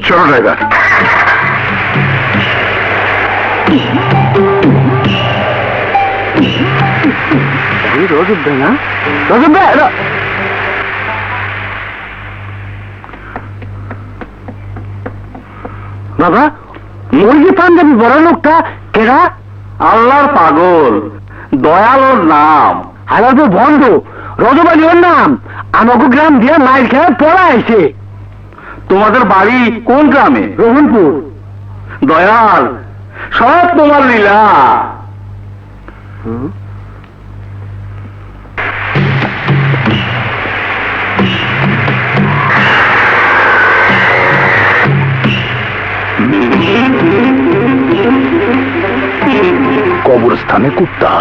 চলো ড্রাইভার। রজব ভাই না? রজব ভাই, বাবা ওই যে পাঞ্জাবি বড় লোকটা কেরা? আল্লাহর পাগল, দয়ালোর নাম। আলাদা বন্ধ রজব আলী ওর নাম। আমাকে গ্রাম দিয়ে মাইল খেয়ে পড়া আইছে। তোমাদের বাড়ি কোন গ্রামে? রহনপুর। দয়াল, সব তোমার লীলা। কবরস্থানে কুত্তা।